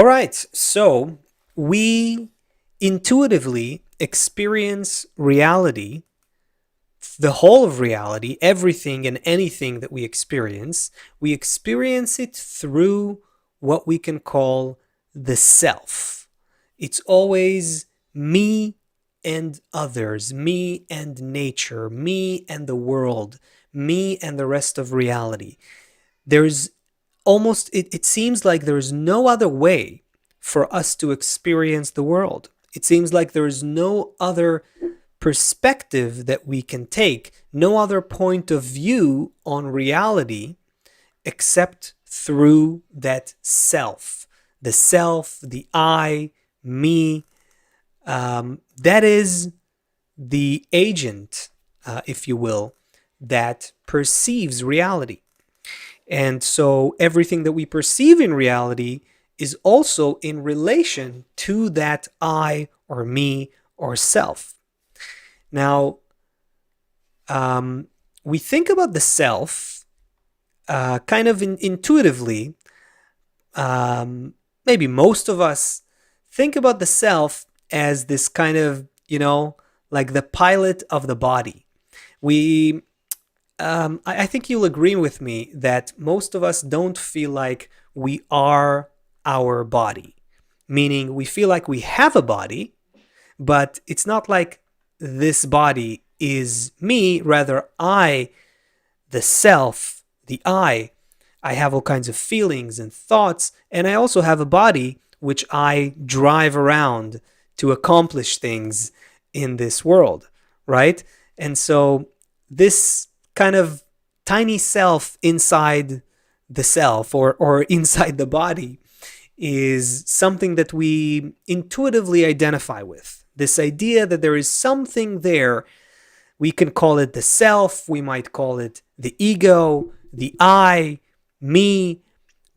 All right, so we intuitively experience reality, the whole of reality, everything and anything that we experience it through what we can call the self. It's always me and others, me and nature, me and the world, me and the rest of reality. There's it seems like there is no other way for us to experience the world. It seems like there is no other perspective that we can take, no other point of view on reality except through that self. The self, the I, me, that is the agent, if you will, that perceives reality. And so everything that we perceive in reality is also in relation to that I or me or self. Now, we think about the self kind of intuitively. Maybe most of us think about the self as this kind of, like the pilot of the body. We I think you'll agree with me that most of us don't feel like we are our body, meaning we feel like we have a body, but it's not like this body is me, rather, the self, the I have all kinds of feelings and thoughts, and I also have a body which I drive around to accomplish things in this world, right? And so this kind of tiny self inside the self or inside the body is something that we intuitively identify with. This idea that there is something there. We can call it the self, we might call it the ego, the I, me,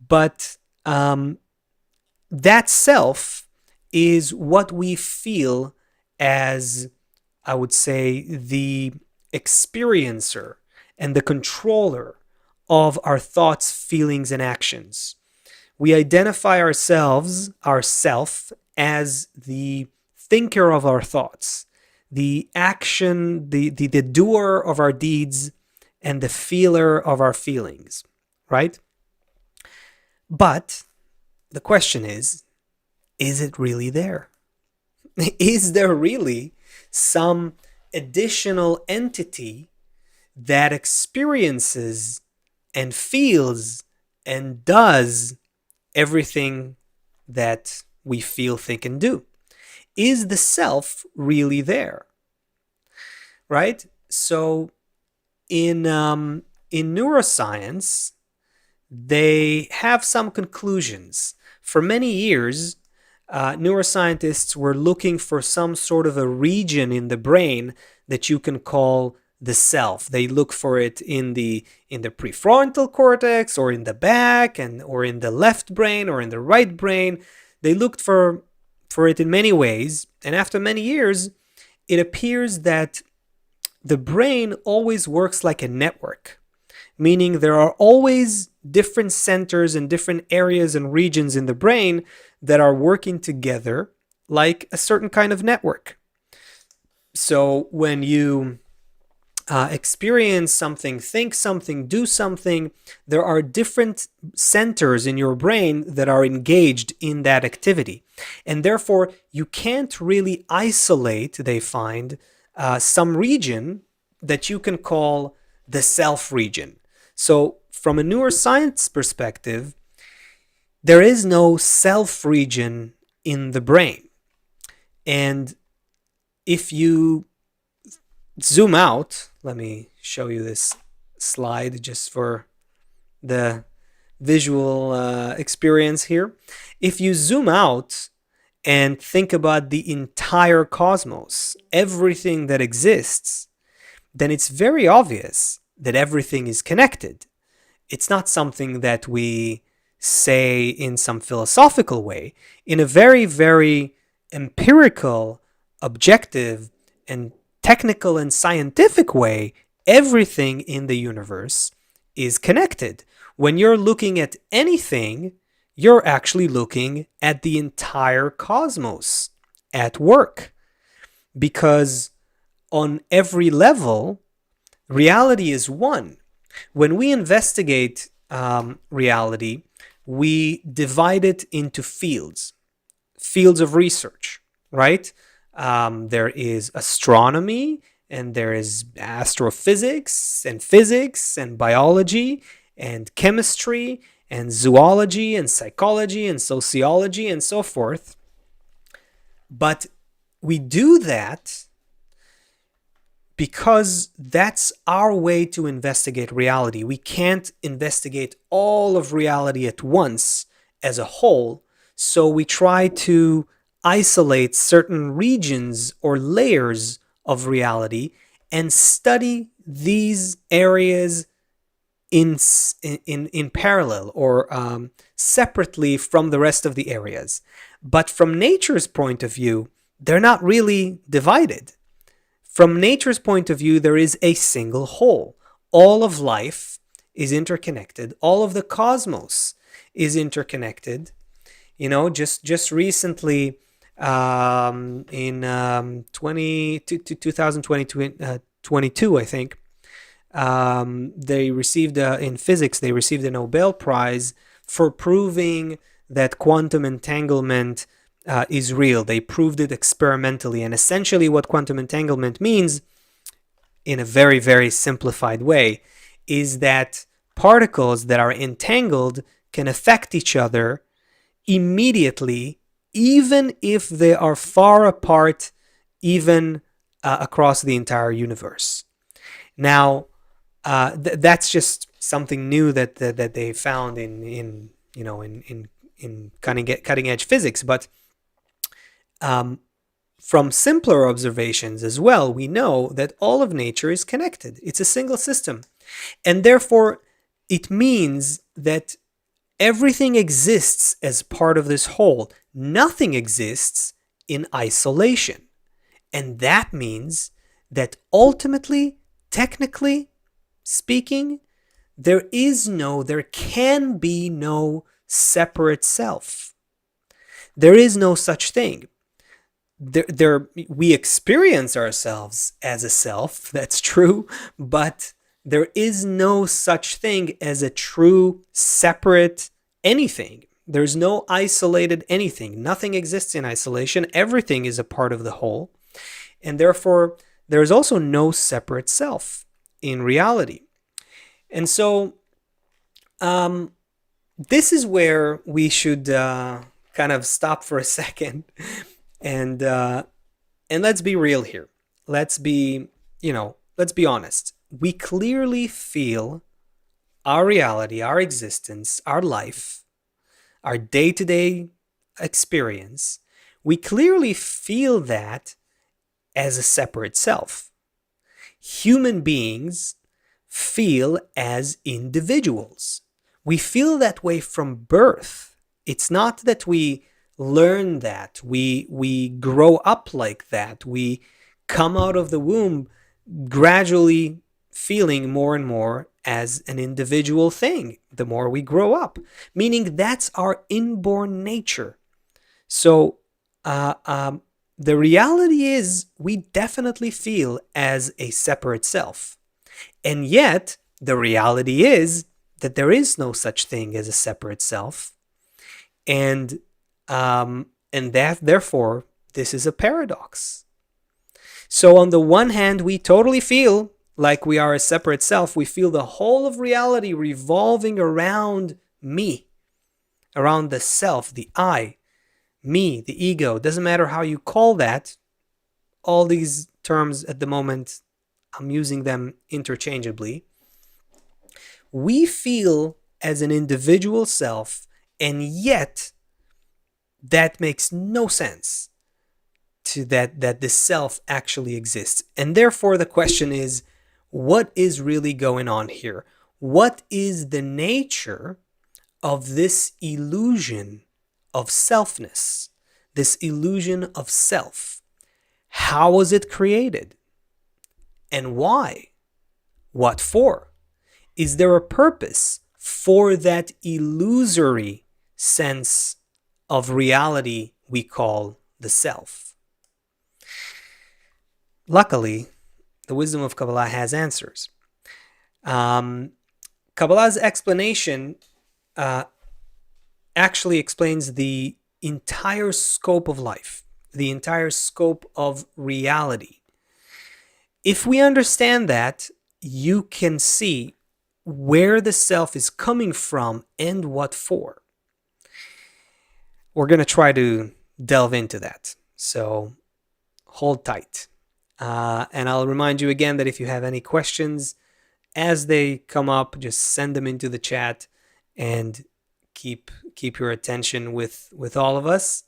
but that self is what we feel as, I would say, the experiencer and the controller of our thoughts, feelings, and actions. We identify ourself, as the thinker of our thoughts, the action, the doer of our deeds, and the feeler of our feelings, right? But the question is it really there? Is there really some additional entity that experiences and feels and does everything that we feel, think, and do? Is the self really there? Right? So in neuroscience, they have some conclusions. For many years, neuroscientists were looking for some sort of a region in the brain that you can call the self. They look for it in the prefrontal cortex, or in the back, or in the left brain, or in the right brain. They looked for it in many ways, and after many years, it appears that the brain always works like a network, meaning there are always different centers and different areas and regions in the brain that are working together like a certain kind of network. So when you experience something, think something, do something, there are different centers in your brain that are engaged in that activity. And therefore, you can't really isolate, they find, some region that you can call the self region. So from a neuroscience perspective, there is no self region in the brain. And if you zoom out, let me show you this slide just for the visual experience here. If you zoom out and think about the entire cosmos, everything that exists, then it's very obvious that everything is connected. It's not something that we say in some philosophical way. In a very, very empirical, objective, and technical and scientific way, everything in the universe is connected. When you're looking at anything, you're actually looking at the entire cosmos at work. Because on every level, reality is one. When we investigate reality, we divide it into fields of research, right? There is astronomy, and there is astrophysics, and physics, and biology, and chemistry, and zoology, and psychology, and sociology, and so forth. But we do that because that's our way to investigate reality. We can't investigate all of reality at once as a whole, so we try to isolate certain regions or layers of reality and study these areas in parallel or separately from the rest of the areas. But from nature's point of view, they're not really divided. From nature's point of view, there is a single whole. All of life is interconnected. All of the cosmos is interconnected. You know, just recently, in 2022, I think, they received in physics, they received a Nobel Prize for proving that quantum entanglement is real. They proved it experimentally. And essentially what quantum entanglement means, in a very, very simplified way, is that particles that are entangled can affect each other immediately, even if they are far apart, even across the entire universe. Now, that's just something new that they found in cutting edge physics. But from simpler observations as well, we know that all of nature is connected. It's a single system. And therefore, it means that everything exists as part of this whole. Nothing exists in isolation. And that means that ultimately, technically speaking, there can be no separate self. There is no such thing. We experience ourselves as a self, that's true, but there is no such thing as a true separate anything. There's no isolated anything. Nothing exists in isolation. Everything is a part of the whole. And therefore, there's also no separate self in reality. And so, this is where we should kind of stop for a second and let's be real here. Let's be honest. We clearly feel our reality, our existence, our life, our day-to-day experience. We clearly feel that as a separate self. Human beings feel as individuals. We feel that way from birth. It's not that we learn that. We grow up like that. We come out of the womb gradually feeling more and more as an individual thing the more we grow up, meaning that's our inborn nature. So the reality is we definitely feel as a separate self. And yet the reality is that there is no such thing as a separate self. And that therefore this is a paradox. So on the one hand, we totally feel like we are a separate self. We feel the whole of reality revolving around me, around the self, the I, me, the ego. Doesn't matter how you call that. All these terms at the moment, I'm using them interchangeably. We feel as an individual self, and yet that makes no sense to that the self actually exists. And therefore the question is, what is really going on here? What is the nature of this illusion of selfness, this illusion of self? How was it created? And why? What for? Is there a purpose for that illusory sense of reality we call the self. Luckily, the wisdom of Kabbalah has answers. Kabbalah's explanation actually explains the entire scope of life, the entire scope of reality. If we understand that, you can see where the self is coming from and what for. We're going to try to delve into that. So hold tight. And I'll remind you again that if you have any questions as they come up, just send them into the chat and keep your attention with all of us.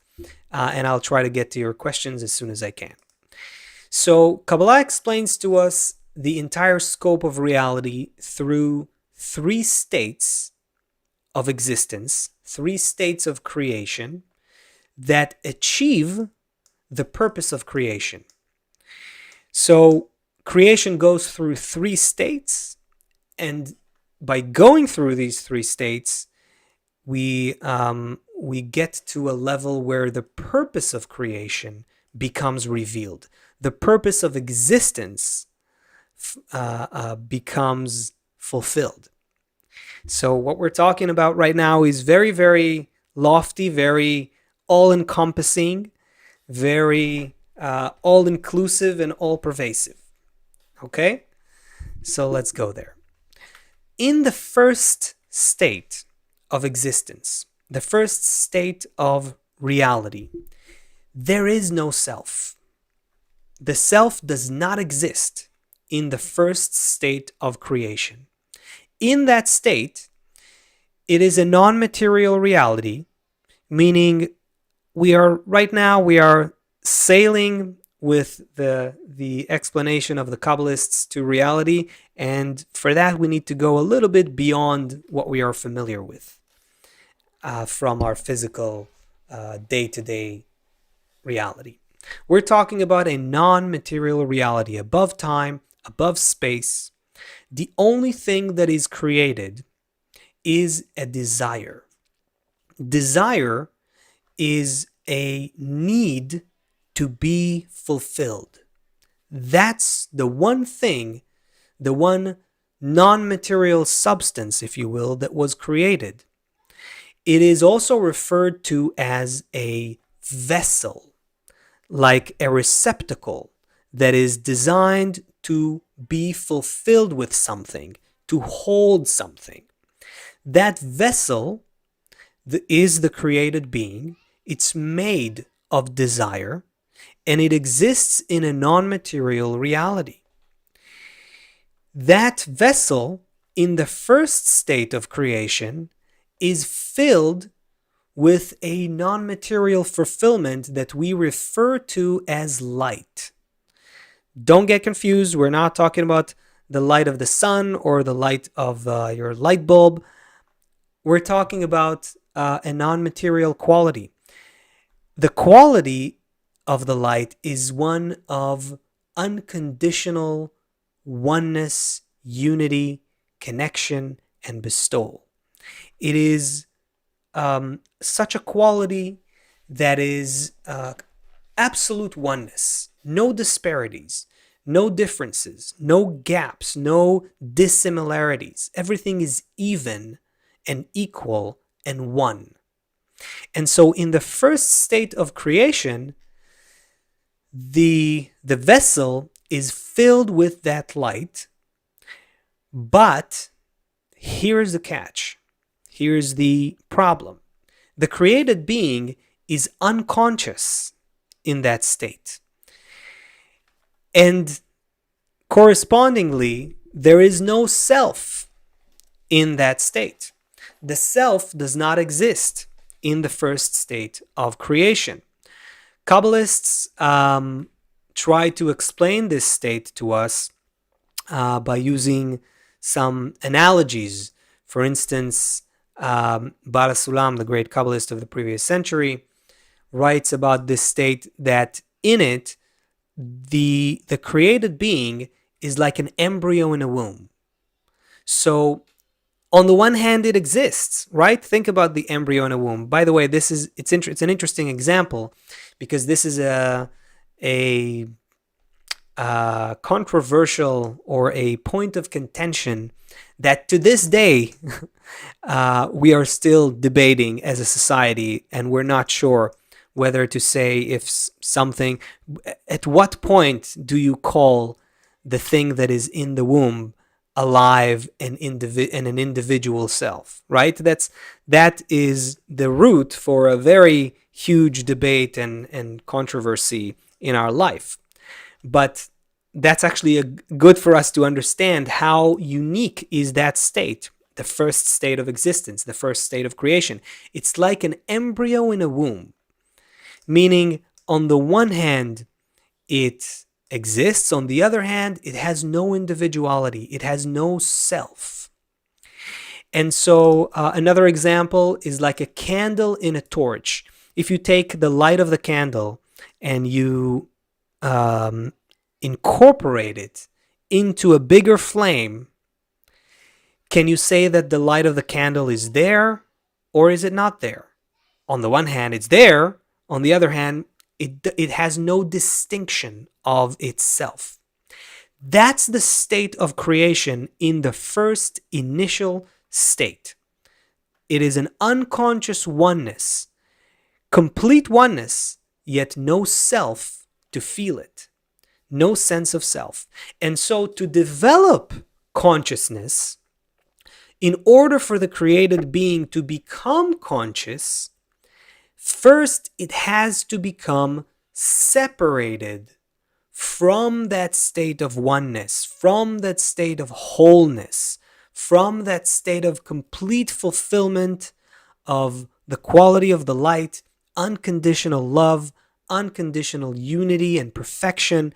And I'll try to get to your questions as soon as I can. So Kabbalah explains to us the entire scope of reality through 3 states of existence, 3 states of creation that achieve the purpose of creation. So creation goes through 3 states, and by going through these 3 states, we get to a level where the purpose of creation becomes revealed. The purpose of existence becomes fulfilled. So what we're talking about right now is very, very lofty, very all-encompassing, very all-inclusive and all-pervasive. Okay? So let's go there. In the first state of existence, the first state of reality, there is no self. The self does not exist in the first state of creation. In that state, it is a non-material reality, meaning we are sailing with the explanation of the Kabbalists to reality, and for that we need to go a little bit beyond what we are familiar with from our physical day-to-day reality. We're talking about a non-material reality above time, above space. The only thing that is created is a desire. Desire is a need to be fulfilled. That's the one thing, the one non-material substance, if you will, that was created. It is also referred to as a vessel, like a receptacle that is designed to be fulfilled with something, to hold something. That vessel is the created being. It's made of desire, and it exists in a non-material reality. That vessel, in the first state of creation, is filled with a non-material fulfillment that we refer to as light. Don't get confused. We're not talking about the light of the sun or the light of your light bulb. We're talking about a non-material quality. The quality of the light is one of unconditional oneness, unity, connection, and bestowal. It is such a quality that is absolute oneness, no disparities, no differences, no gaps, no dissimilarities. Everything is even and equal and one. And so in the first state of creation, the vessel is filled with that light, but here's the catch. Here's the problem. The created being is unconscious in that state. And correspondingly, there is no self in that state. The self does not exist in the first state of creation. Kabbalists try to explain this state to us by using some analogies. For instance, Baal Sulam, the great Kabbalist of the previous century, writes about this state that in it, the created being is like an embryo in a womb. So On the one hand, it exists, right? Think about the embryo in a womb. By the way, it's an interesting example because this is a controversial or a point of contention that to this day we are still debating as a society, and we're not sure whether to say if something, at what point do you call the thing that is in the womb alive and an individual self, right? That is the root for a very huge debate and controversy in our life. But that's actually good for us to understand how unique is that state, the first state of existence, the first state of creation. It's like an embryo in a womb, meaning on the one hand, it exists. On the other hand, it has no individuality. It has no self. And so another example is like a candle in a torch. If you take the light of the candle and you incorporate it into a bigger flame, can you say that the light of the candle is there, or is it not there? On the one hand, it's there. On the other hand, it has no distinction of itself. That's the state of creation in the first initial state. It is an unconscious oneness, complete oneness, yet no self to feel it, no sense of self. And so to develop consciousness, in order for the created being to become conscious, first it has to become separated from that state of oneness, from that state of wholeness, from that state of complete fulfillment of the quality of the light, unconditional love, unconditional unity and perfection.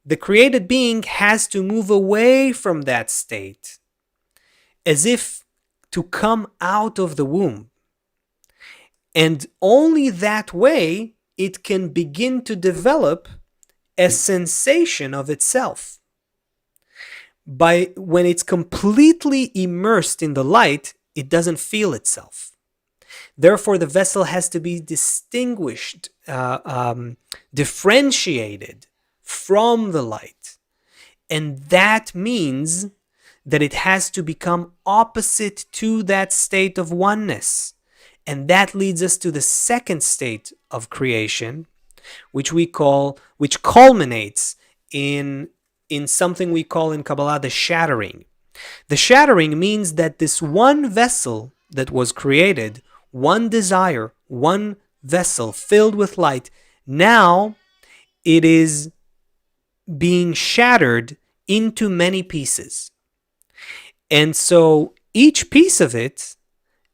The created being has to move away from that state, as if to come out of the womb. And only that way it can begin to develop a sensation of itself. When it's completely immersed in the light, it doesn't feel itself. Therefore, the vessel has to be distinguished, differentiated from the light. And that means that it has to become opposite to that state of oneness. And that leads us to the second state of creation, which culminates in something we call in Kabbalah the shattering. The shattering means that this one vessel that was created, one desire, one vessel filled with light, now it is being shattered into many pieces. And so each piece of it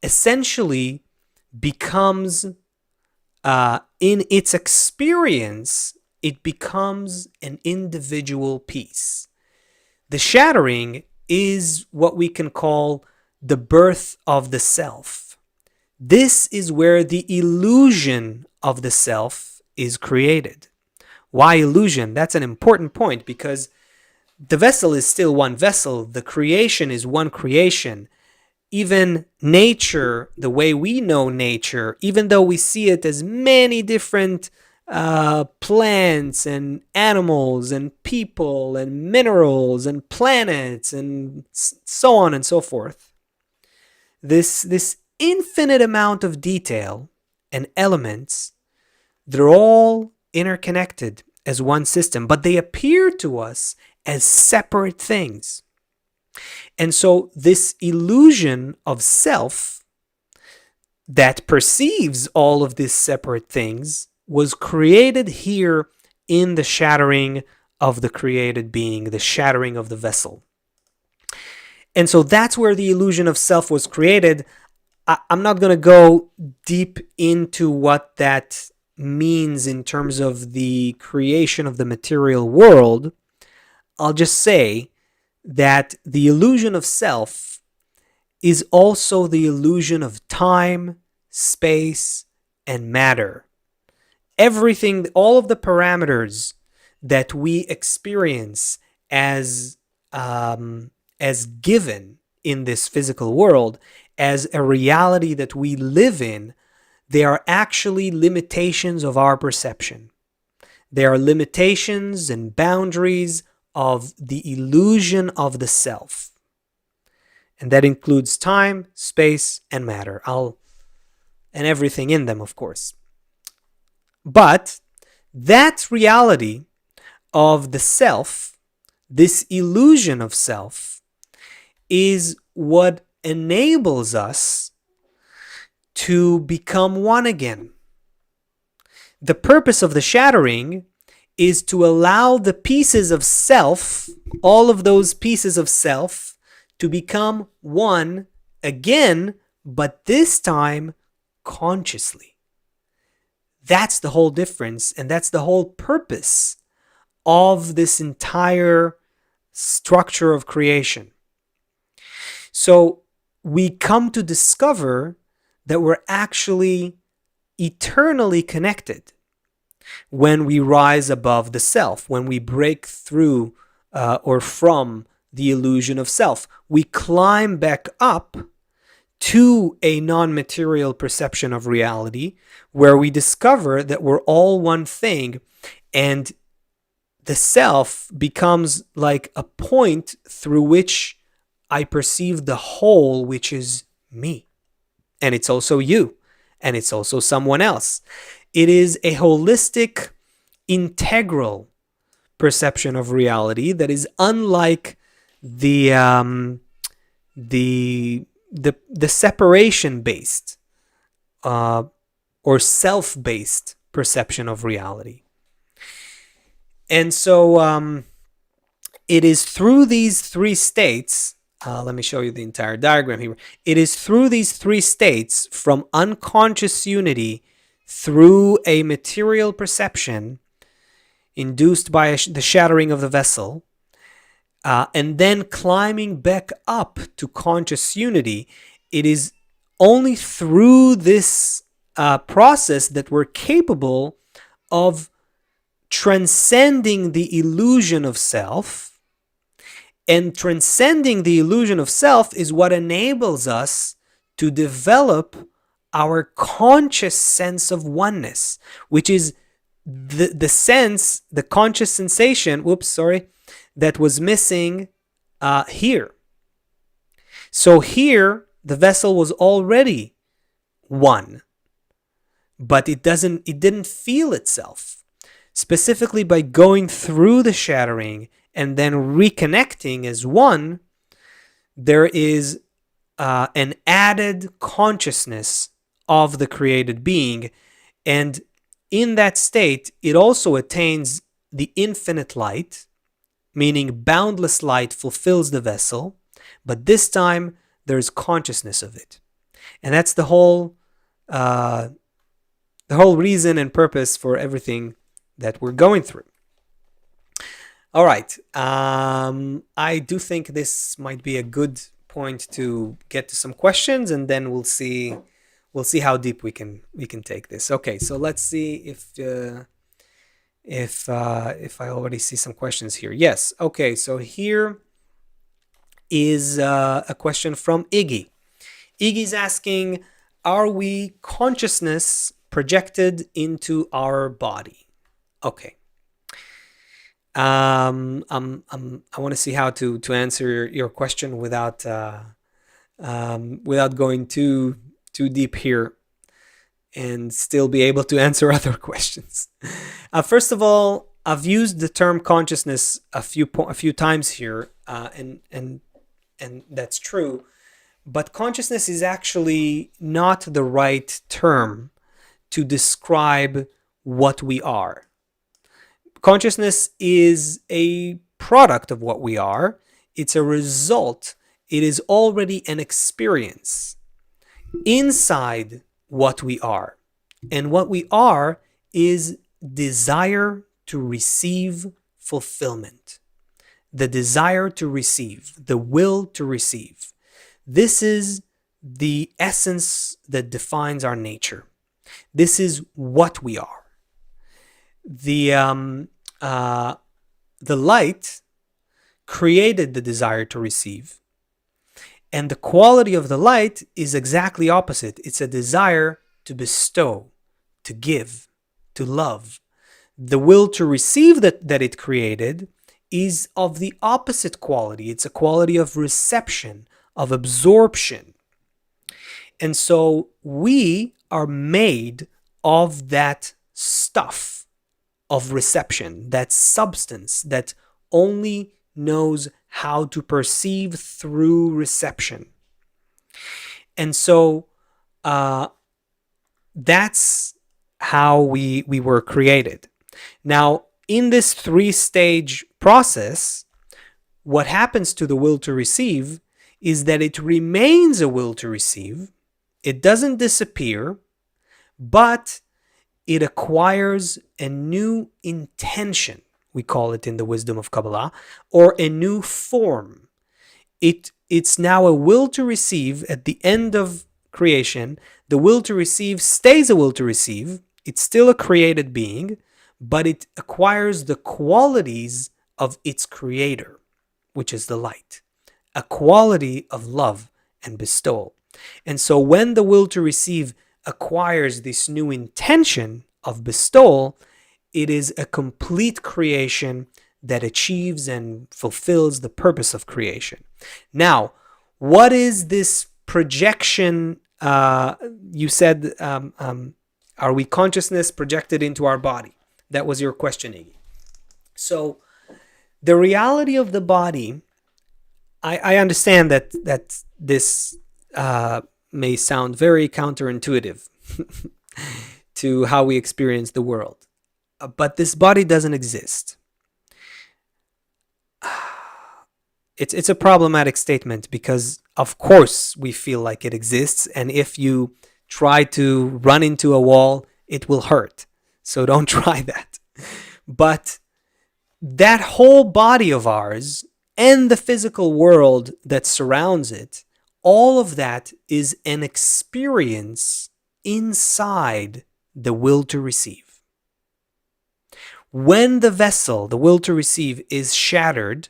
essentially becomes, in its experience, it becomes an individual piece. The shattering is what we can call the birth of the self. This is where the illusion of the self is created. Why illusion? That's an important point, because the vessel is still one vessel. The creation is one creation. Even nature, the way we know nature, even though we see it as many different plants and animals and people and minerals and planets and so on and so forth, this infinite amount of detail and elements, they're all interconnected as one system, but they appear to us as separate things. And so this illusion of self that perceives all of these separate things was created here in the shattering of the created being, the shattering of the vessel. And so that's where the illusion of self was created. I'm not going to go deep into what that means in terms of the creation of the material world. I'll just say that the illusion of self is also the illusion of time, space, and matter. Everything, all of the parameters that we experience as given in this physical world as a reality that we live in, they are actually limitations of our perception. They are limitations and boundaries of the illusion of the self. And that includes time, space, and matter. And everything in them, of course. But that reality of the self, this illusion of self, is what enables us to become one again. The purpose of the shattering is to allow the pieces of self, all of those pieces of self, to become one again, but this time consciously. That's the whole difference, and that's the whole purpose of this entire structure of creation. So we come to discover that we're actually eternally connected when we rise above the self, when we break through or from the illusion of self. We climb back up to a non-material perception of reality where we discover that we're all one thing, and the self becomes like a point through which I perceive the whole, which is me. And it's also you. And it's also someone else. It is a holistic, integral perception of reality that is unlike the separation-based or self-based perception of reality. And so it is through these three states. Let me show you the entire diagram here. It is through these three states, from unconscious unity through a material perception induced by the shattering of the vessel, and then climbing back up to conscious unity. It is only through this process that we're capable of transcending the illusion of self. And transcending the illusion of self is what enables us to develop our conscious sense of oneness, which is the sense, the conscious sensation, that was missing here. So here, the vessel was already one, but it didn't feel itself. Specifically by going through the shattering and then reconnecting as one, there is an added consciousness of the created being. And in that state, it also attains the infinite light, meaning boundless light fulfills the vessel, but this time there's consciousness of it. And that's the whole reason and purpose for everything that we're going through. All right. I do think this might be a good point to get to some questions, and then we'll see how deep we can take this. Okay, so let's see if I already see some questions here. Yes. Okay, so here is a question from Iggy. Iggy's asking, are we consciousness projected into our body? Okay. I want to see how to answer your question without going too deep here, and still be able to answer other questions. First of all, I've used the term consciousness a few times here, and that's true. But consciousness is actually not the right term to describe what we are. Consciousness is a product of what we are. It's a result. It is already an experience inside what we are. And what we are is desire to receive fulfillment. The desire to receive, the will to receive. This is the essence that defines our nature. This is what we are. The light created the desire to receive, And the quality of the light is exactly opposite. It's a desire to bestow, to give, to love. The will to receive that it created is of the opposite quality. It's a quality of reception, of absorption. And so we are made of that stuff of reception, that substance that only knows how to perceive through reception. And so that's how we were created. Now, in this 3-stage process, what happens to the will to receive is that it remains a will to receive. It doesn't disappear, but it acquires a new intention, we call it in the wisdom of Kabbalah, or a new form. It's now a will to receive at the end of creation. The will to receive stays a will to receive. It's still a created being, but it acquires the qualities of its creator, which is the light, a quality of love and bestowal. And so when the will to receive acquires this new intention of bestowal, it is a complete creation that achieves and fulfills the purpose of creation. Now, what is this projection? You said, are we consciousness projected into our body? That was your question, Iggy. So the reality of the body, I understand that this may sound very counterintuitive to how we experience the world. But this body doesn't exist. It's a problematic statement because, of course, we feel like it exists. And if you try to run into a wall, it will hurt. So don't try that. But that whole body of ours and the physical world that surrounds it, all of that is an experience inside the will to receive. When the vessel, the will to receive, is shattered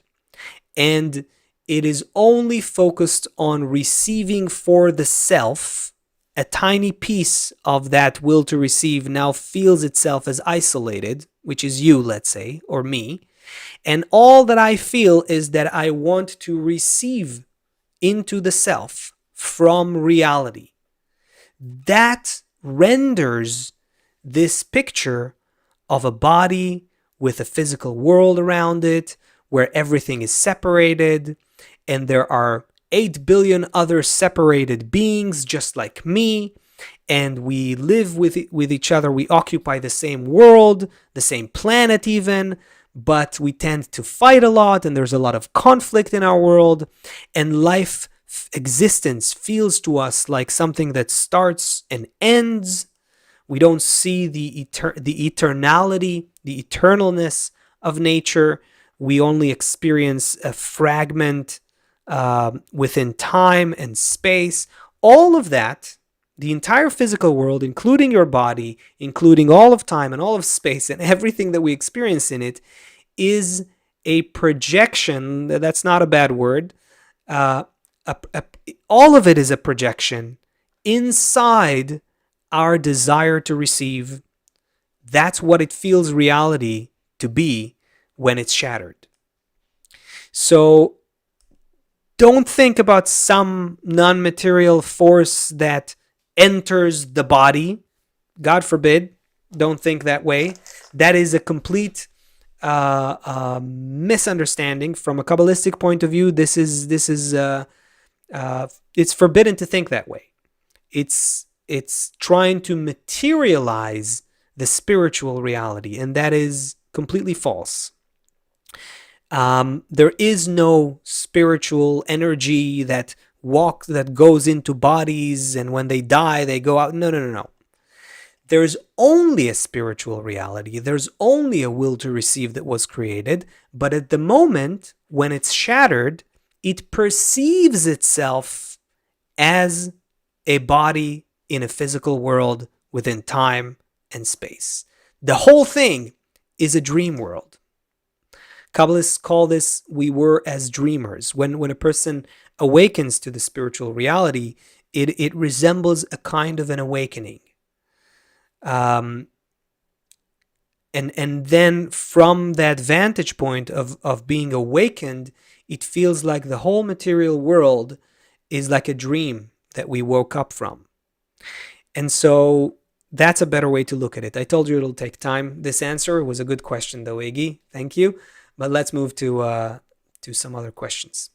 and it is only focused on receiving for the self, a tiny piece of that will to receive now feels itself as isolated, which is you, let's say, or me. And all that I feel is that I want to receive into the self from reality. That renders this picture of a body with a physical world around it, where everything is separated, and there are 8 billion other separated beings just like me, and we live with each other. We occupy the same world, the same planet even, but we tend to fight a lot, and there's a lot of conflict in our world, and life existence feels to us like something that starts and ends. We don't see the eternality, the eternalness of nature. We only experience a fragment within time and space. All of that, the entire physical world, including your body, including all of time and all of space and everything that we experience in it, is a projection. That's not a bad word. All of it is a projection inside our desire to receive. That's what it feels reality to be when it's shattered. So don't think about some non-material force that enters the body. God forbid, don't think that way. That is a complete misunderstanding. From a Kabbalistic point of view, this is it's forbidden to think that way. It's trying to materialize the spiritual reality, and that is completely false. There is no spiritual energy that goes into bodies, and when they die, they go out. No. There's only a spiritual reality. There's only a will to receive that was created. But at the moment when it's shattered, it perceives itself as a body in a physical world within time and space. The whole thing is a dream world. Kabbalists call this, we were as dreamers. When a person awakens to the spiritual reality, it resembles a kind of an awakening. And then from that vantage point of being awakened, it feels like the whole material world is like a dream that we woke up from. And so that's a better way to look at it. I told you it'll take time. This answer was a good question though, Iggy. Thank you. But let's move to some other questions.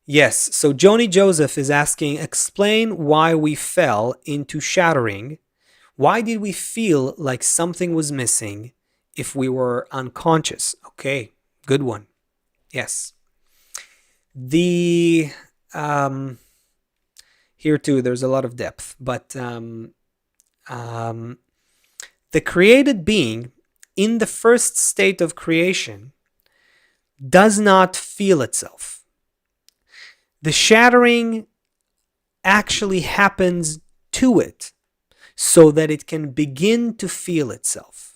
Yes, so Joni Joseph is asking, explain why we fell into shattering. Why did we feel like something was missing if we were unconscious? Okay, good one. Yes. The here too, there's a lot of depth, but the created being in the first state of creation does not feel itself. The shattering actually happens to it so that it can begin to feel itself.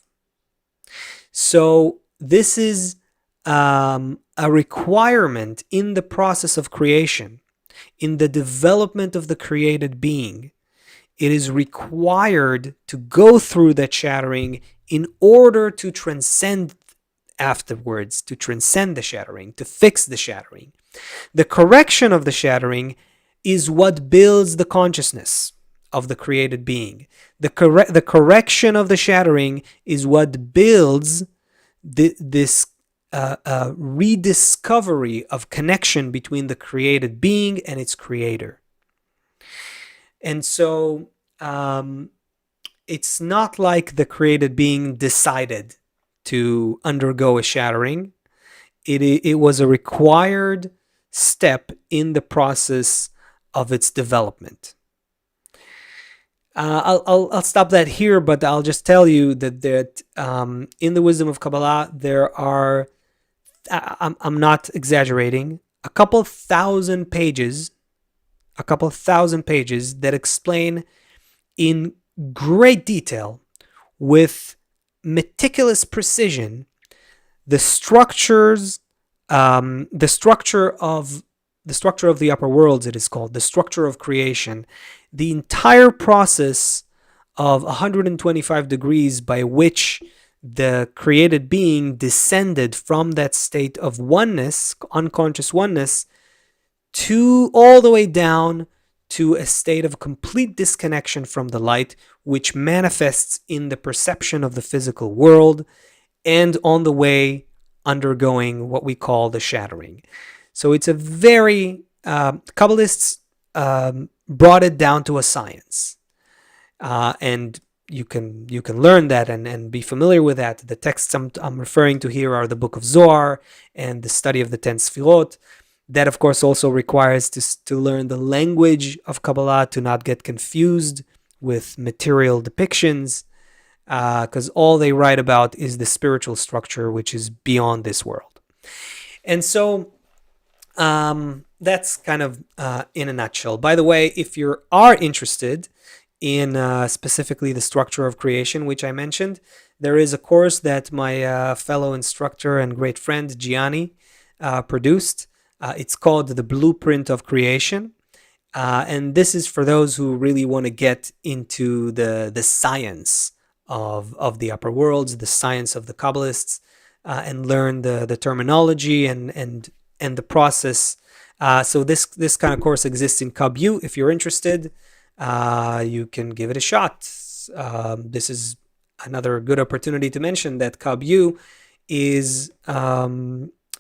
So this is a requirement in the process of creation, in the development of the created being. It is required to go through that shattering in order to transcend afterwards, to transcend the shattering, to fix the shattering. The correction of the shattering is what builds the consciousness of the created being. The correction of the shattering is what builds this rediscovery of connection between the created being and its creator. And so it's not like the created being decided to undergo a shattering. It was a required step in the process of its development. I'll stop that here, but I'll just tell you that in the wisdom of Kabbalah, there are, I'm not exaggerating, a couple thousand pages that explain in great detail, with meticulous precision, the structure of the upper worlds, it is called, the structure of creation, the entire process of 125 degrees by which the created being descended from that state of oneness, unconscious oneness, to all the way down to a state of complete disconnection from the light, which manifests in the perception of the physical world, and on the way undergoing what we call the shattering. So it's a very, Kabbalists brought it down to a science. And you can learn that and be familiar with that. The texts I'm referring to here are the Book of Zohar and the study of the 10 Sfirot. That, of course, also requires to learn the language of Kabbalah, to not get confused with material depictions, because all they write about is the spiritual structure, which is beyond this world. And so that's kind of in a nutshell. By the way, if you are interested in specifically the structure of creation, which I mentioned, there is a course that my fellow instructor and great friend Gianni produced. It's called The Blueprint of Creation. And this is for those who really want to get into the science of the upper worlds, the science of the Kabbalists, and learn the terminology and the process. So this kind of course exists in KabU. If you're interested, you can give it a shot. This is another good opportunity to mention that KabU is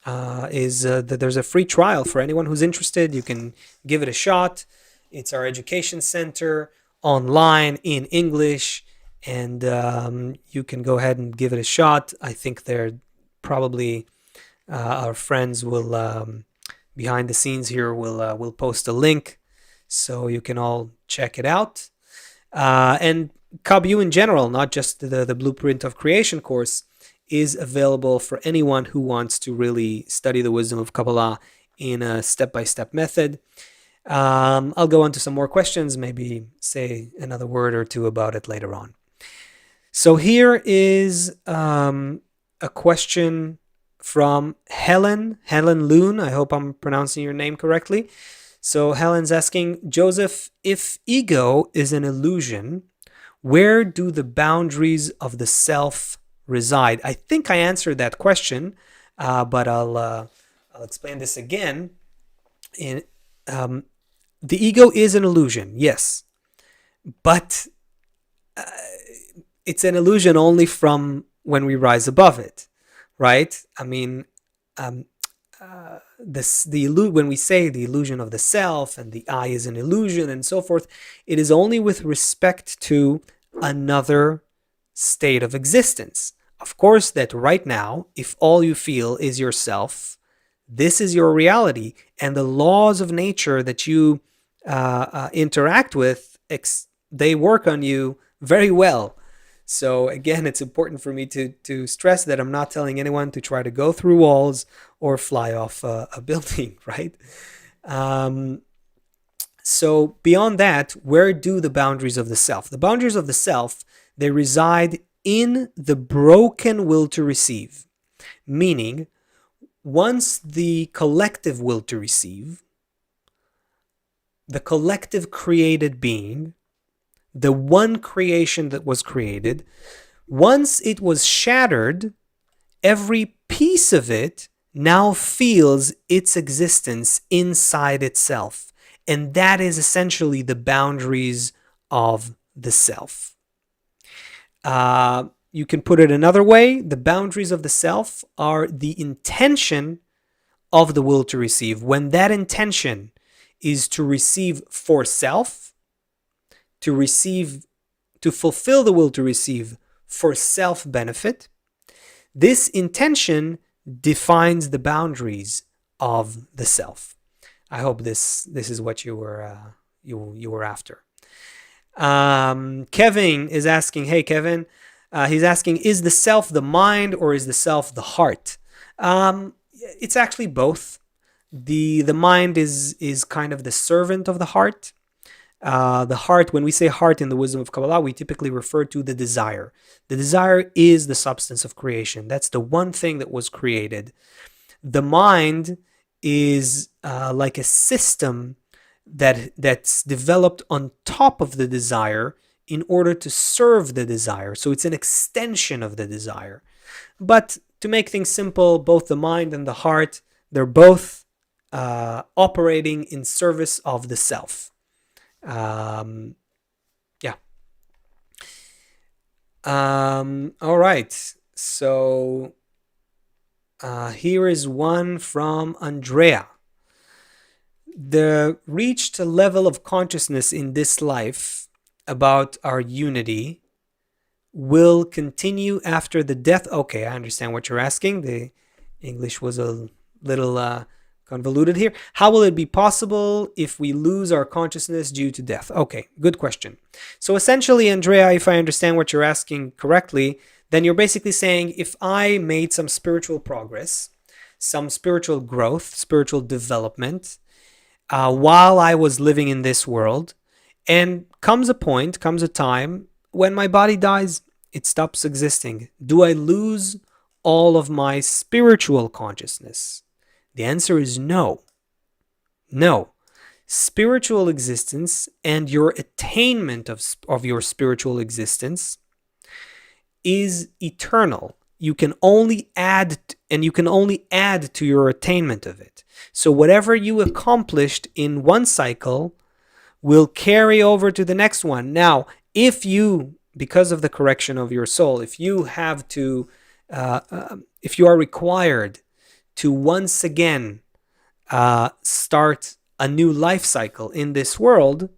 that there's a free trial for anyone who's interested. You can give it a shot. It's our education center online in English, and you can go ahead and give it a shot. I think they're probably our friends will behind the scenes here will post a link so you can all check it out. And KabU in general, not just the Blueprint of Creation course, is available for anyone who wants to really study the wisdom of Kabbalah in a step-by-step method. I'll go on to some more questions, maybe say another word or two about it later on. So here is a question from Helen Loon. I hope I'm pronouncing your name correctly. So Helen's asking, Joseph, if ego is an illusion, where do the boundaries of the self reside? I think I answered that question, but I'll explain this again. The ego is an illusion, yes, but it's an illusion only from when we rise above it, right? I mean, when we say the illusion of the self and the I is an illusion and so forth, it is only with respect to another state of existence. Of course, that right now, if all you feel is yourself, this is your reality, and the laws of nature that you interact with, they work on you very well. So again, it's important for me to stress that I'm not telling anyone to try to go through walls or fly off a building, right? So beyond that, where do the boundaries of the self? The boundaries of the self, they reside in the broken will to receive. Meaning, once the collective will to receive, the collective created being, the one creation that was created, once it was shattered, every piece of it now feels its existence inside itself. And that is essentially the boundaries of the self. You can put it another way. The boundaries of the self are the intention of the will to receive. When that intention is to receive for self, to fulfill the will to receive for self-benefit, this intention defines the boundaries of the self. I hope this is what you were after. Kevin is asking, hey Kevin, he's asking, is the self the mind or is the self the heart? It's actually both. The mind is kind of the servant of the heart. The heart, when we say heart in the wisdom of Kabbalah, we typically refer to the desire. The desire is the substance of creation. That's the one thing that was created. The mind is like a system that's developed on top of the desire in order to serve the desire. So it's an extension of the desire. But to make things simple, both the mind and the heart, they're both operating in service of the self. All right. So here is one from Andrea. The reached level of consciousness in this life about our unity will continue after the death. Okay, I understand what you're asking. The English was a little convoluted here. How will it be possible if we lose our consciousness due to death? Okay, good question. So essentially, Andrea, if I understand what you're asking correctly, then you're basically saying if I made some spiritual progress, some spiritual growth, spiritual development, while I was living in this world, and comes a time when my body dies, it stops existing. Do I lose all of my spiritual consciousness? The answer is no. No. Spiritual existence and your attainment of your spiritual existence is eternal. You can only add to your attainment of it. So whatever you accomplished in one cycle will carry over to the next one. Now, if you, because of the correction of your soul, if you have to, if you are required to once again start a new life cycle in this world,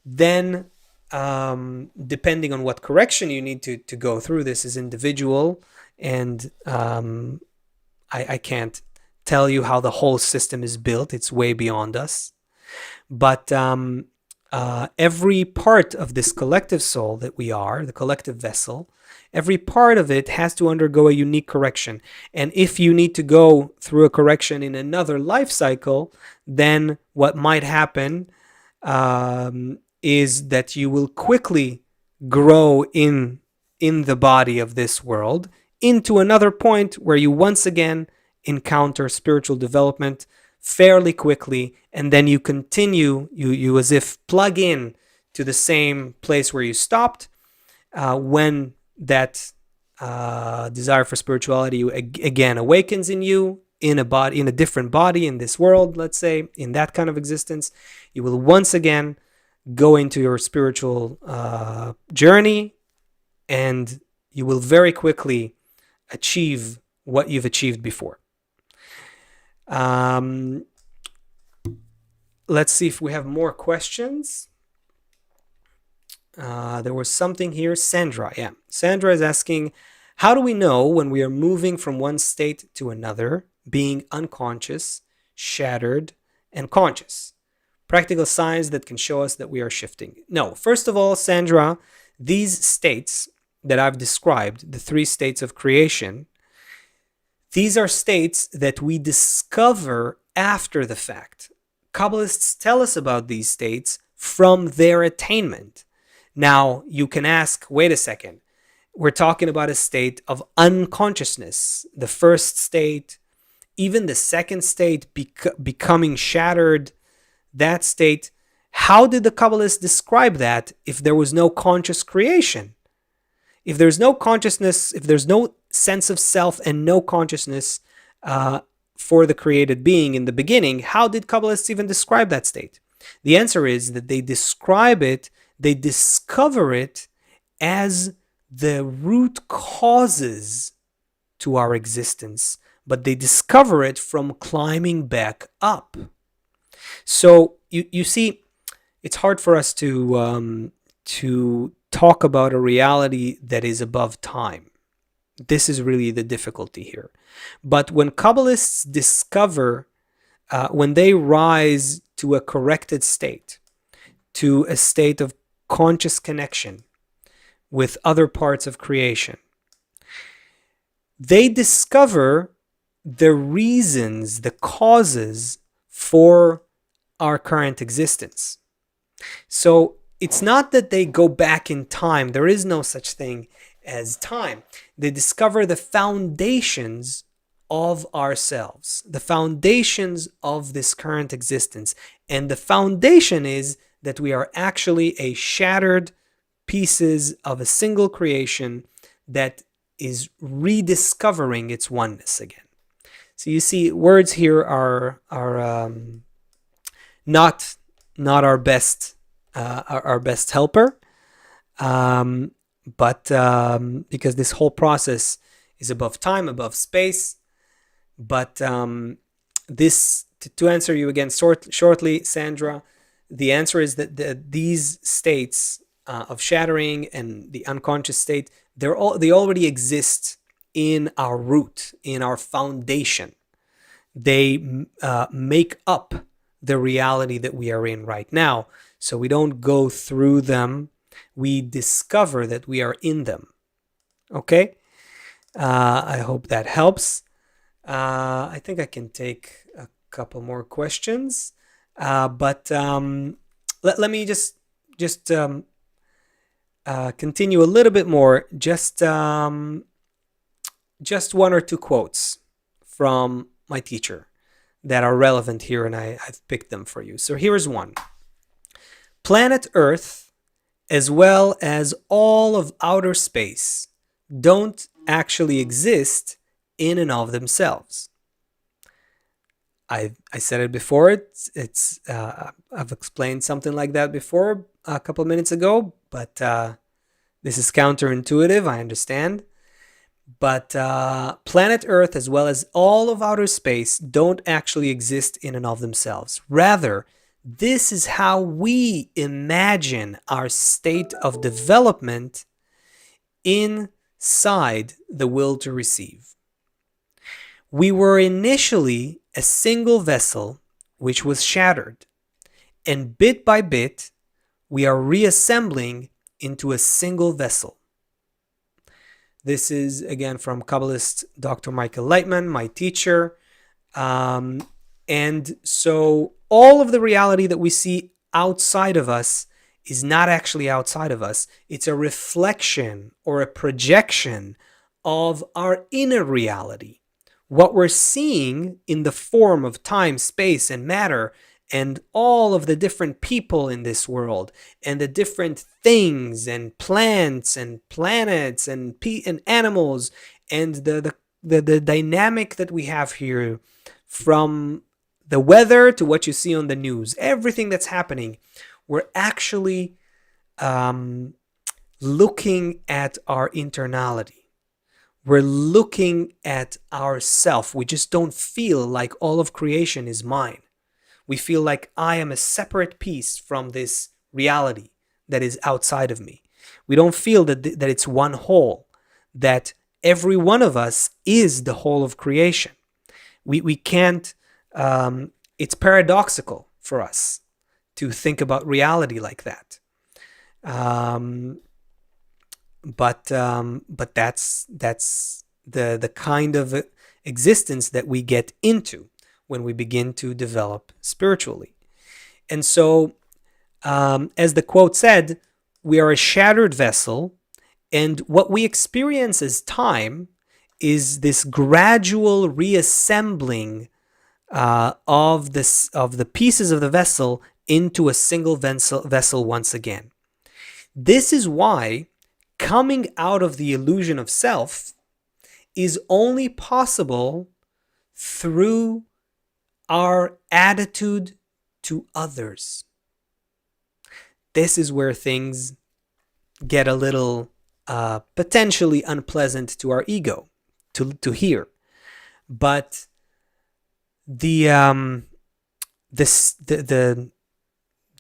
then depending on what correction you need to go through, this is individual, and I can't tell you how the whole system is built. It's way beyond us. But every part of this collective soul that we are, the collective vessel, every part of it has to undergo a unique correction. And if you need to go through a correction in another life cycle, then what might happen is that you will quickly grow in the body of this world into another point where you once again encounter spiritual development fairly quickly, and then you continue, you as if plug in to the same place where you stopped when that desire for spirituality again awakens in you, in a different body in this world, let's say, in that kind of existence. You will once again go into your spiritual journey, and you will very quickly achieve what you've achieved before. Let's see if we have more questions. There was something here. Sandra is asking, how do we know when we are moving from one state to another, being unconscious, shattered, and conscious? Practical signs that can show us that we are shifting. No, first of all, Sandra, these states that I've described, the 3 states of creation, these are states that we discover after the fact. Kabbalists tell us about these states from their attainment. Now, you can ask, wait a second, we're talking about a state of unconsciousness. The first state, even the second state, becoming shattered, that state, how did the Kabbalists describe that if there was no conscious creation? If there's no consciousness, if there's no sense of self and no consciousness for the created being in the beginning, how did Kabbalists even describe that state? The answer is that they describe it, they discover it as the root causes to our existence, but they discover it from climbing back up. So you see, it's hard for us to talk about a reality that is above time. This is really the difficulty here. But when Kabbalists discover, when they rise to a corrected state, to a state of conscious connection with other parts of creation, they discover the reasons, the causes for our current existence. So it's not that they go back in time. There is no such thing as time. They discover the foundations of ourselves, the foundations of this current existence. And the foundation is that we are actually a shattered pieces of a single creation that is rediscovering its oneness again. So you see, words here are not our best helper, but because this whole process is above time, above space. But this, to answer you again shortly, Sandra, the answer is that these states of shattering and the unconscious state, they already exist in our root, in our foundation. They make up the reality that we are in right now. So we don't go through them. We discover that we are in them. Okay? I hope that helps. I think I can take a couple more questions. But let me just continue a little bit more. Just 1 or 2 quotes from my teacher that are relevant here, and I've picked them for you. So here is one. Planet Earth, as well as all of outer space, don't actually exist in and of themselves. I said it before. I've explained something like that before a couple of minutes ago, but this is counterintuitive, I understand. But planet Earth, as well as all of outer space, don't actually exist in and of themselves. Rather, this is how we imagine our state of development inside the will to receive. We were initially a single vessel which was shattered, and bit by bit, we are reassembling into a single vessel. This is, again, from Kabbalist Dr. Michael Lightman, my teacher. And so all of the reality that we see outside of us is not actually outside of us. It's a reflection or a projection of our inner reality. what we're seeing in the form of time, space, and matter, and all of the different people in this world, and the different things, and plants, and planets, and animals, and the dynamic that we have here, from the weather to what you see on the news, everything that's happening, we're actually looking at our internality. We're looking at ourself. We just don't feel like all of creation is mine. We feel like I am a separate piece from this reality that is outside of me. We don't feel that it's one whole, that every one of us is the whole of creation. We can't, it's paradoxical for us to think about reality like that. But that's the kind of existence that we get into when we begin to develop spiritually. And so, as the quote said, we are a shattered vessel, and what we experience as time is this gradual reassembling of the pieces of the vessel into a single vessel once again. This is why coming out of the illusion of self is only possible through our attitude to others. This is where things get a little potentially unpleasant to our ego to hear. But the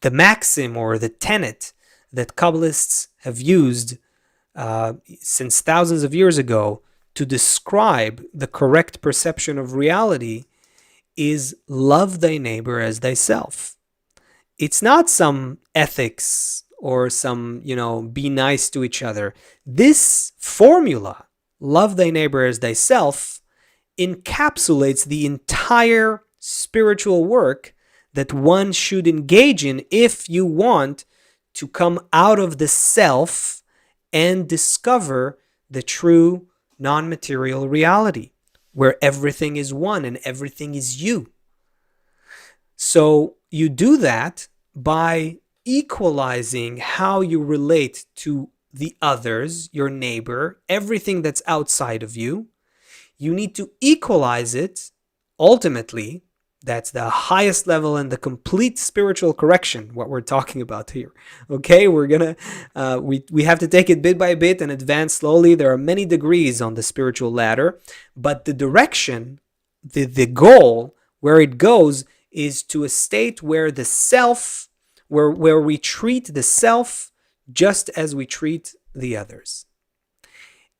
maxim or the tenet that Kabbalists have used since thousands of years ago to describe the correct perception of reality is love thy neighbor as thyself. It's not some ethics or some, be nice to each other. This formula, love thy neighbor as thyself, encapsulates the entire spiritual work that one should engage in if you want to come out of the self and discover the true non-material reality, where everything is one and everything is you. So you do that by equalizing how you relate to the others, your neighbor, everything that's outside of you. You need to equalize it ultimately. That's the highest level and the complete spiritual correction, what we're talking about here. Okay, we're gonna, we have to take it bit by bit and advance slowly. There are many degrees on the spiritual ladder, but the direction, the goal, where it goes is to a state where the self, where we treat the self just as we treat the others.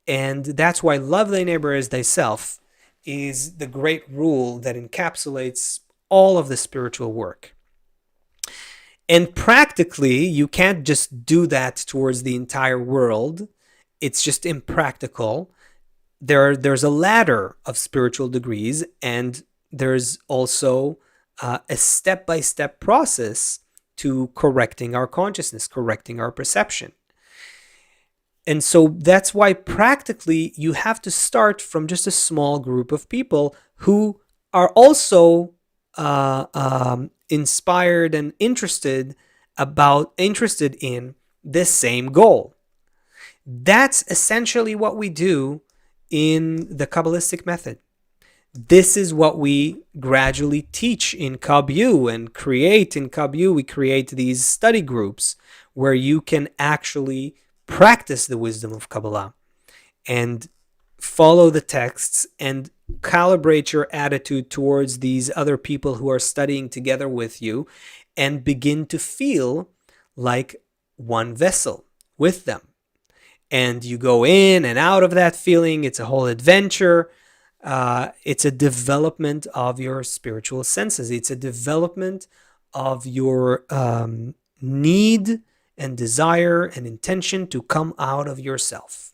And that's why love thy neighbor as thyself is the great rule that encapsulates all of the spiritual work. And practically, you can't just do that towards the entire world. It's just impractical. There's a ladder of spiritual degrees, and there's also a step-by-step process to correcting our consciousness, correcting our perception. And so that's why practically you have to start from just a small group of people who are also inspired and interested in the same goal. That's essentially what we do in the Kabbalistic method. This is what we gradually teach in KabU and create in KabU. We create these study groups where you can actually practice the wisdom of Kabbalah and follow the texts and calibrate your attitude towards these other people who are studying together with you and begin to feel like one vessel with them. And you go in and out of that feeling. It's a whole adventure. It's a development of your spiritual senses. It's a development of your need and desire and intention to come out of yourself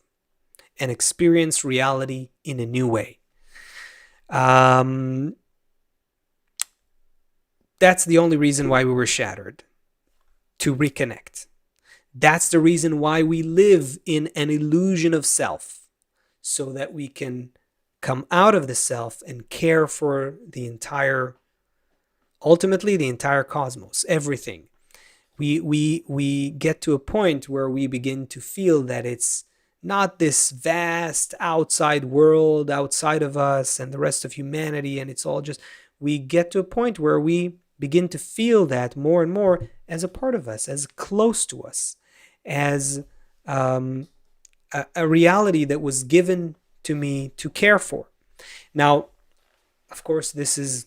and experience reality in a new way. That's the only reason why we were shattered, to reconnect. That's the reason why we live in an illusion of self, so that we can come out of the self and care for ultimately the entire cosmos, everything. We get to a point where we begin to feel that it's not this vast outside world outside of us and the rest of humanity, and it's all just, we get to a point where we begin to feel that more and more as a part of us, as close to us, as a reality that was given to me to care for. Now, of course, this is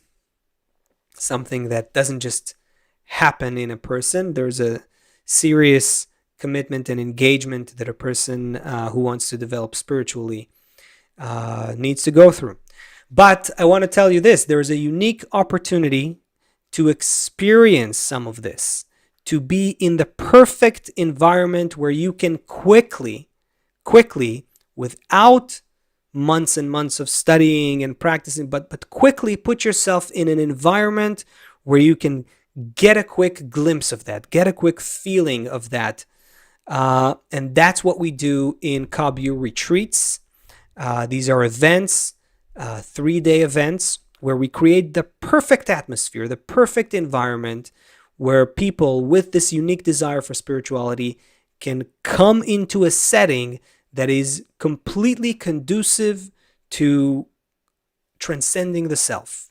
something that doesn't just happen in a person. There's a serious commitment and engagement that a person who wants to develop spiritually needs to go through. But I want to tell you this, there's a unique opportunity to experience some of this, to be in the perfect environment where you can quickly, without months and months of studying and practicing, but quickly put yourself in an environment where you can get a quick glimpse of that, get a quick feeling of that. And that's what we do in KabU retreats. These are events, 3-day events, where we create the perfect atmosphere, the perfect environment where people with this unique desire for spirituality can come into a setting that is completely conducive to transcending the self,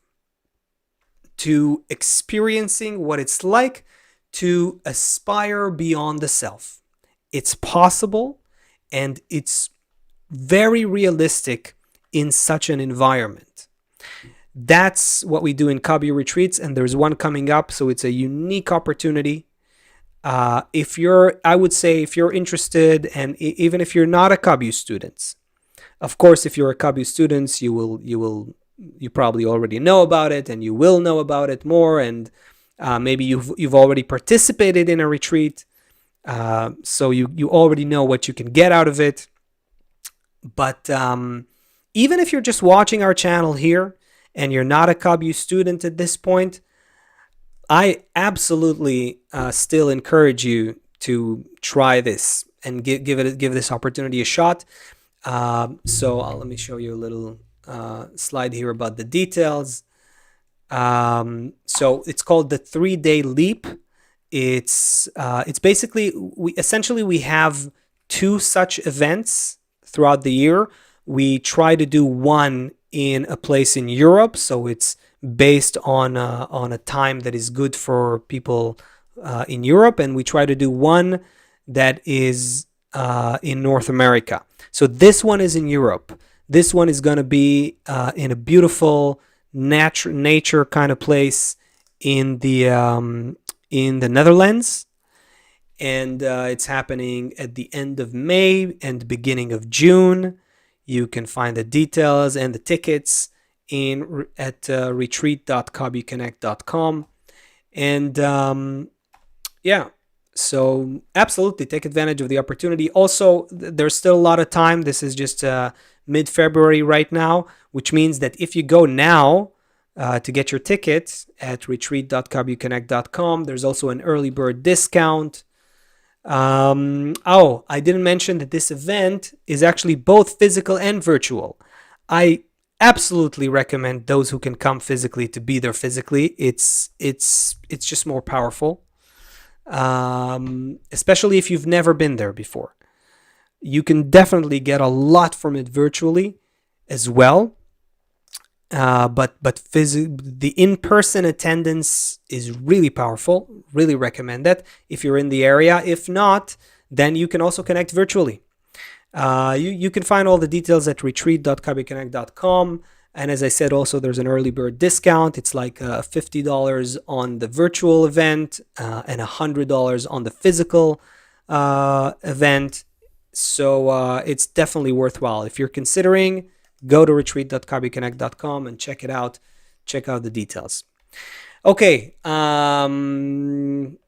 to experiencing what it's like to aspire beyond the self. It's possible, and it's very realistic in such an environment. That's what we do in KabU retreats, and there's one coming up, so it's a unique opportunity. I would say if you're interested, and even if you're not a KabU student, of course, if you're a KabU student, you probably already know about it, and you will know about it more, and maybe you've already participated in a retreat, so you already know what you can get out of it. But even if you're just watching our channel here and you're not a KabU student at this point, I absolutely still encourage you to try this and give this opportunity a shot. So let me show you a little slide here about the details. So it's called the 3-day leap. It's basically, we have 2 such events throughout the year. We try to do one in a place in Europe, so it's based on a time that is good for people in Europe, and we try to do one that is in North America. So this one is in Europe. This one is going to be in a beautiful nature kind of place in the Netherlands, and it's happening at the end of May and beginning of June. You can find the details and the tickets at retreat.kabconnect.com. And so absolutely take advantage of the opportunity. Also, there's still a lot of time. This is just mid-February right now, which means that if you go now to get your ticket at retreat.kabconnect.com, there's also an early bird discount. I didn't mention that this event is actually both physical and virtual. I absolutely recommend those who can come physically to be there physically. It's just more powerful, especially if you've never been there before. You can definitely get a lot from it virtually as well. But the in-person attendance is really powerful. Really recommend that if you're in the area. If not, then you can also connect virtually. You can find all the details at retreat.kabconnect.com. And as I said, also there's an early bird discount. It's like $50 on the virtual event and $100 on the physical event. So it's definitely worthwhile. If you're considering, go to retreat.kabconnect.com and check it out. Check out the details. Okay, I'm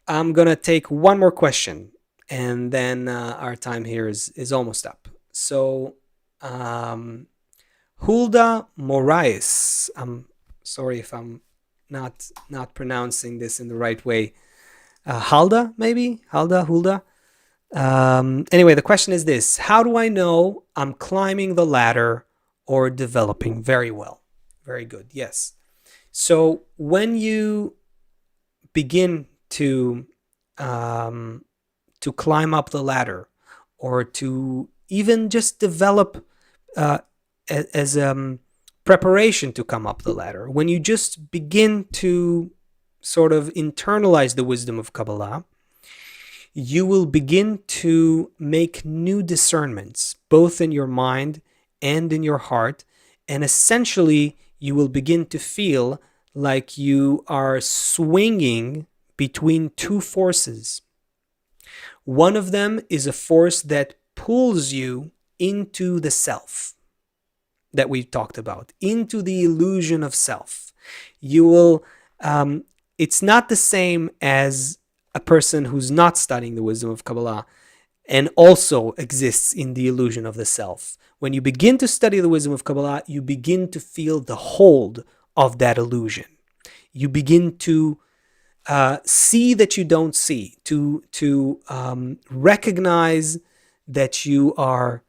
gonna take one more question, and then our time here is almost up. So, Hulda Moraes. I'm sorry if I'm not pronouncing this in the right way. Hulda. Anyway, the question is this: how do I know I'm climbing the ladder or developing. Very well. Very good. Yes. So when you begin to climb up the ladder, or to even just develop as preparation to come up the ladder, when you just begin to sort of internalize the wisdom of Kabbalah, you will begin to make new discernments, both in your mind and in your heart. And essentially, you will begin to feel like you are swinging between two forces. One of them is a force that pulls you into the self that we've talked about, into the illusion of self. You will, it's not the same as a person who's not studying the wisdom of Kabbalah and also exists in the illusion of the self. When you begin to study the wisdom of Kabbalah, you begin to feel the hold of that illusion. You begin to see that you don't see, to recognize that you are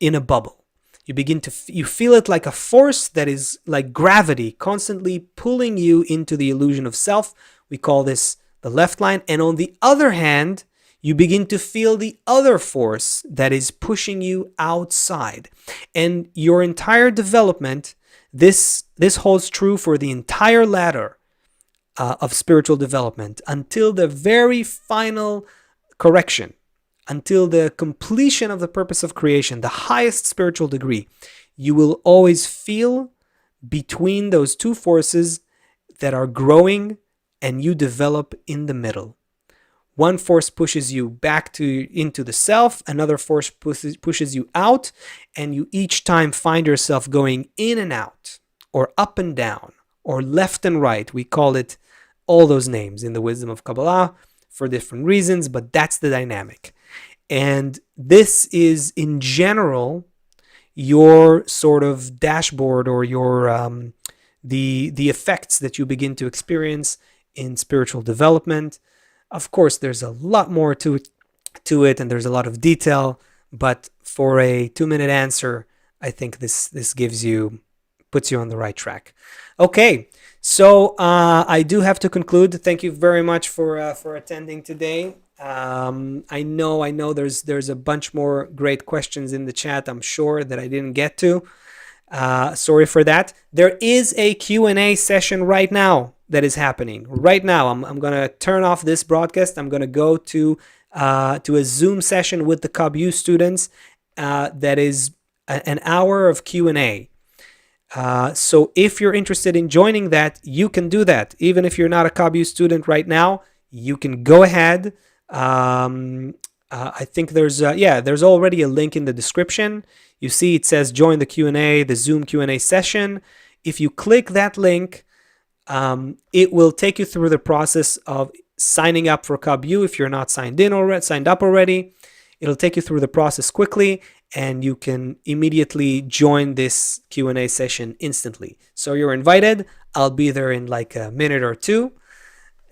in a bubble. You begin to you feel it like a force that is like gravity, constantly pulling you into the illusion of self. We call this the left line. And on the other hand, you begin to feel the other force that is pushing you outside. And your entire development, this holds true for the entire ladder of spiritual development until the very final correction, until the completion of the purpose of creation, the highest spiritual degree. You will always feel between those two forces that are growing, and you develop in the middle. One force pushes you back into the self, another force pushes you out, and you each time find yourself going in and out, or up and down, or left and right. We call it all those names in the wisdom of Kabbalah for different reasons, but that's the dynamic. And this is, in general, your sort of dashboard, or your the effects that you begin to experience in spiritual development. Of course, there's a lot more to it, and there's a lot of detail. But for a 2-minute answer, I think this puts you on the right track. Okay, so I do have to conclude. Thank you very much for attending today. I know there's a bunch more great questions in the chat, I'm sure, that I didn't get to. Sorry for that. There is a Q&A session right now that is happening right now. I'm gonna turn off this broadcast. I'm gonna go to a Zoom session with the KabU students. That is an hour of Q&A. So if you're interested in joining that, you can do that. Even if you're not a KabU student right now, you can go ahead. I think there's already a link in the description. You see it says join the Q&A, the Zoom Q&A session. If you click that link, it will take you through the process of signing up for KabU. If you're not signed up already, it'll take you through the process quickly, and you can immediately join this Q&A session instantly. So you're invited. I'll be there in like a minute or two.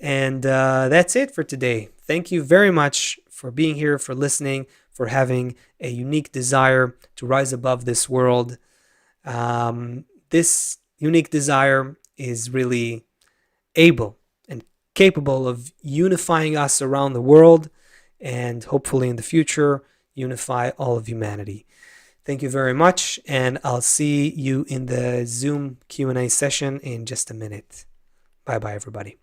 And that's it for today. Thank you very much for being here, for listening, for having a unique desire to rise above this world. This unique desire is really able and capable of unifying us around the world, and hopefully in the future, unify all of humanity. Thank you very much, and I'll see you in the Zoom Q&A session in just a minute. Bye-bye, everybody.